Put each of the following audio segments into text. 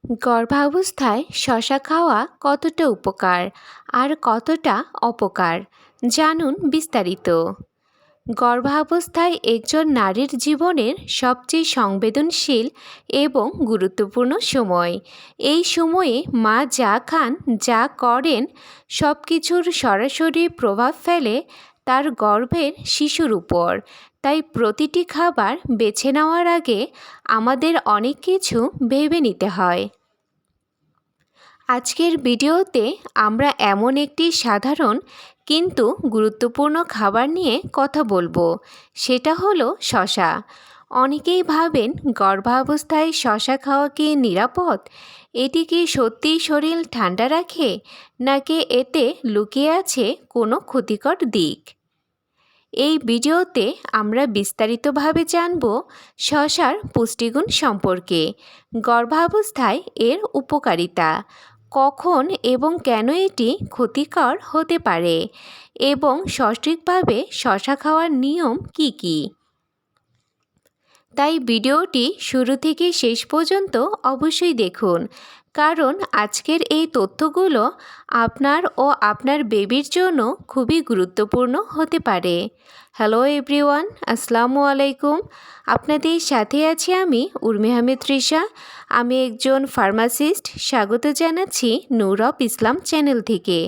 গর্ভাবস্থায় শশা খাওয়া কতটা উপকার আর কতটা অপকার জানুন বিস্তারিত। গর্ভাবস্থায় একজন নারীর জীবনের সবচেয়ে সংবেদনশীল এবং গুরুত্বপূর্ণ সময়। এই সময়ে মা যা খান, যা করেন, সব কিছুর সরাসরি প্রভাব ফেলে তার গর্ভের শিশুর উপর। তাই প্রতিটি খাবার বেছে নেওয়ার আগে আমাদের অনেক কিছু ভেবে নিতে হয়। আজকের ভিডিওতে আমরা এমন একটি সাধারণ কিন্তু গুরুত্বপূর্ণ খাবার নিয়ে কথা বলবো, সেটা হলো শশা। অনেকেই ভাবেন গর্ভাবস্থায় শশা খাওয়া কি নিরাপদ? এটি কি সত্যিই শরীর ঠান্ডা রাখে, নাকি এতে লুকিয়ে আছে কোনো ক্ষতিকর দিক? এই ভিডিওতে আমরা বিস্তারিতভাবে জানব শশার পুষ্টিগুণ সম্পর্কে, গর্ভাবস্থায় এর উপকারিতা, কখন এবং কেন এটি ক্ষতিকর হতে পারে, এবং সঠিকভাবে শশা খাওয়ার নিয়ম কি কি। তাই ভিডিওটি শুরু থেকে শেষ পর্যন্ত অবশ্যই দেখুন, কারণ আজকের এই তথ্যগুলো আপনার ও আপনার বেবির জন্য খুবই গুরুত্বপূর্ণ হতে পারে। হ্যালো এভরিওয়ান, আসসালামু আলাইকুম। আপনাদের সাথে আছি আমি উর্মি আহমেদ তৃষা। আমি একজন ফার্মাসিস্ট। স্বাগত জানাচ্ছি নূর অফ ইসলাম চ্যানেল থেকে,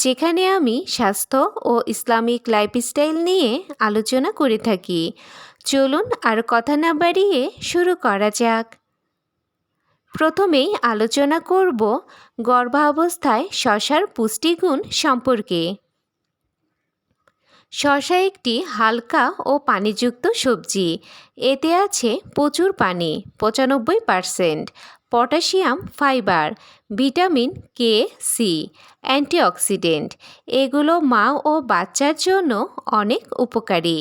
যেখানে আমি স্বাস্থ্য ও ইসলামিক লাইফস্টাইল নিয়ে আলোচনা করে থাকি। চলুন আর কথা না বাড়িয়ে শুরু করা যাক। প্রথমেই আলোচনা করব গর্ভাবস্থায় শশার পুষ্টিগুণ সম্পর্কে। শশা একটি হালকা ও পানিযুক্ত সবজি। এতে আছে প্রচুর পানি 95%, potassium, fibre, vitamin K, C, antioxidant. এগুলো মা ও বাচ্চার জন্য অনেক উপকারী।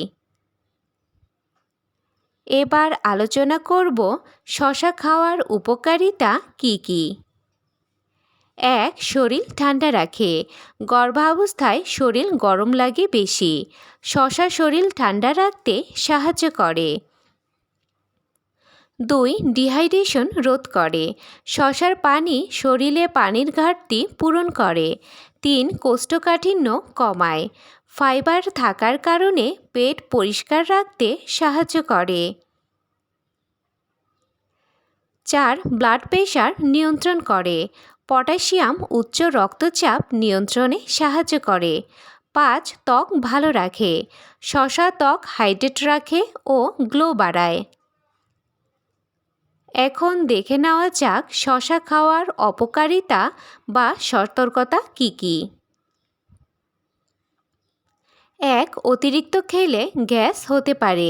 এবার আলোচনা করব শশা খাওয়ার উপকারিতা কি কি। 1. শরীর ঠান্ডা রাখে। গর্ভাবস্থায় শরীর গরম লাগে বেশি। শশা শরীর ঠান্ডা রাখতে সাহায্য করে। 2. ডিহাইড্রেশন রোধ করে। শশার পানি শরীরে পানির ঘাটতি পূরণ করে। 3. কোষ্ঠকাঠিন্য কমায়। ফাইবার থাকার কারণে পেট পরিষ্কার রাখতে সাহায্য করে। 4. ব্লাড প্রেশার নিয়ন্ত্রণ করে। পটাশিয়াম উচ্চ রক্তচাপ নিয়ন্ত্রণে সাহায্য করে। 5. ত্বক ভালো রাখে। শশা ত্বক হাইড্রেট রাখে ও গ্লো বাড়ায়। এখন দেখে নেওয়া যাক শশা খাওয়ার অপকারিতা বা সতর্কতা কি কি। 1. অতিরিক্ত খেলে গ্যাস হতে পারে।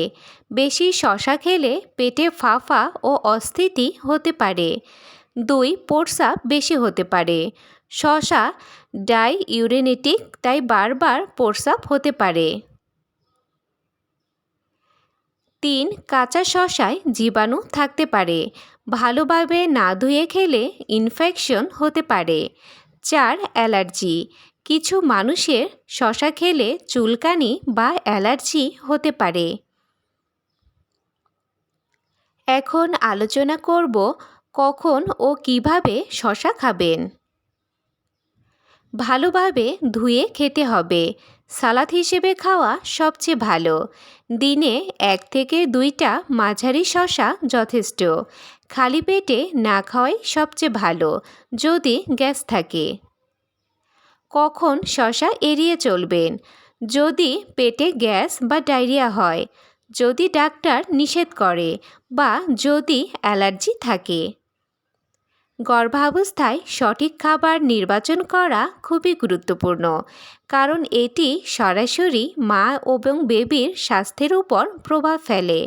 বেশি শশা খেলে পেটে ফাঁপা ও অস্থিতি হতে পারে। 2. প্রস্রাব বেশি হতে পারে। শশা ডাইউরেটিক, তাই বারবার প্রস্রাব হতে পারে। 3. কাঁচা শশায় জীবাণু থাকতে পারে। ভালোভাবে না ধুয়ে খেলে ইনফেকশন হতে পারে। 4. অ্যালার্জি। কিছু মানুষের শশা খেলে চুলকানি বা অ্যালার্জি হতে পারে। এখন আলোচনা করব কখন ও কিভাবে শশা খাবেন। ভালোভাবে ধুয়ে খেতে হবে। সালাদ হিসেবে খাওয়া সবচেয়ে ভালো। দিনে 1 থেকে 2টা মাঝারি শশা যথেষ্ট। খালি পেটে না খাওয়াই সবচেয়ে ভালো যদি গ্যাস থাকে। কখন শশা এড়িয়ে চলবেন? যদি পেটে গ্যাস বা ডায়রিয়া হয়, যদি ডাক্তার নিষেধ করে, বা যদি অ্যালার্জি থাকে। গর্ভাবস্থায় সঠিক খাবার নির্বাচন করা খুবই গুরুত্বপূর্ণ, কারণ এটি সরাসরি মা এবং বেবির স্বাস্থ্যের উপর প্রভাব ফেলে।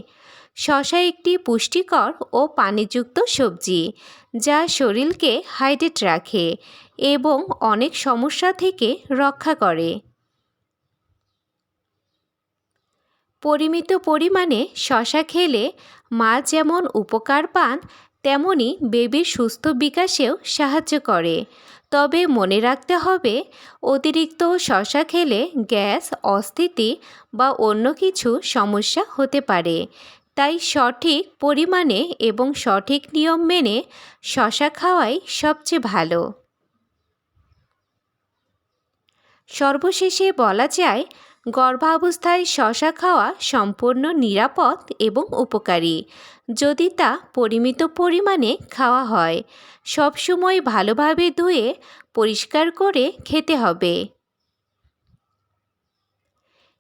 শশা একটি পুষ্টিকর ও পানিযুক্ত সবজি, যা শরীরকে হাইড্রেট রাখে এবং অনেক সমস্যা থেকে রক্ষা করে। পরিমিত পরিমাণে শশা খেলে মা যেমন উপকার পান, তেমনি বেবির সুস্থ বিকাশেও সাহায্য করে। তবে মনে রাখতে হবে, অতিরিক্ত শশা খেলে গ্যাস, অস্থিতি বা অন্য কিছু সমস্যা হতে পারে। তাই সঠিক পরিমাণে এবং সঠিক নিয়ম মেনে শশা খাওয়াই সবচেয়ে ভালো। সর্বশেষে বলা যায়, গর্ভাবস্থায় শশা খাওয়া সম্পূর্ণ নিরাপদ এবং উপকারী, যদি তা পরিমিত পরিমাণে খাওয়া হয়। সবসময় ভালোভাবে ধুয়ে পরিষ্কার করে খেতে হবে।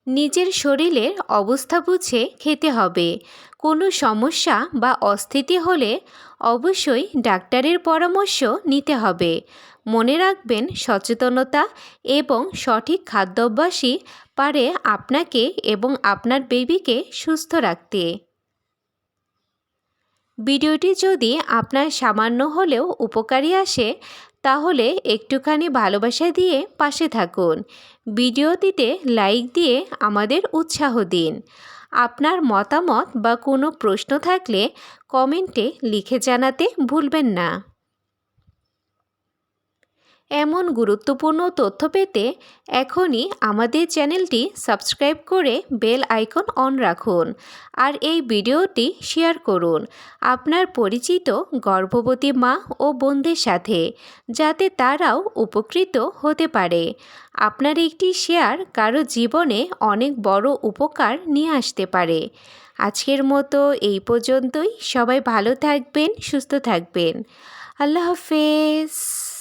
নিজের শরীরের অবস্থা বুঝে খেতে হবে। কোনো সমস্যা বা অস্থিতি হলে অবশ্যই ডাক্তারের পরামর্শ নিতে হবে। মনে রাখবেন, সচেতনতা এবং সঠিক খাদ্যাভ্যাসই পারে আপনাকে এবং আপনার বেবিকে সুস্থ রাখতে। ভিডিওটি যদি আপনার সামান্য হলেও উপকারী আসে, তাহলে একটুখানি ভালোবাসা দিয়ে পাশে থাকুন। ভিডিওটিতে লাইক দিয়ে আমাদের উৎসাহ দিন। আপনার মতামত বা কোনো প্রশ্ন থাকলে কমেন্টে লিখে জানাতে ভুলবেন না। এমন গুরুত্বপূর্ণ তথ্য পেতে এখনই আমাদের চ্যানেলটি সাবস্ক্রাইব করে বেল আইকন অন রাখুন আর এই ভিডিওটি শেয়ার করুন আপনার পরিচিত গর্ভবতী মা ও বোনদের সাথে, যাতে তারাও উপকৃত হতে পারে। আপনার একটি শেয়ার কারো জীবনে অনেক বড় উপকার নিয়ে আসতে পারে। আজকের মতো এই পর্যন্তই। সবাই ভালো থাকবেন, সুস্থ থাকবেন। আল্লাহ হাফেজ।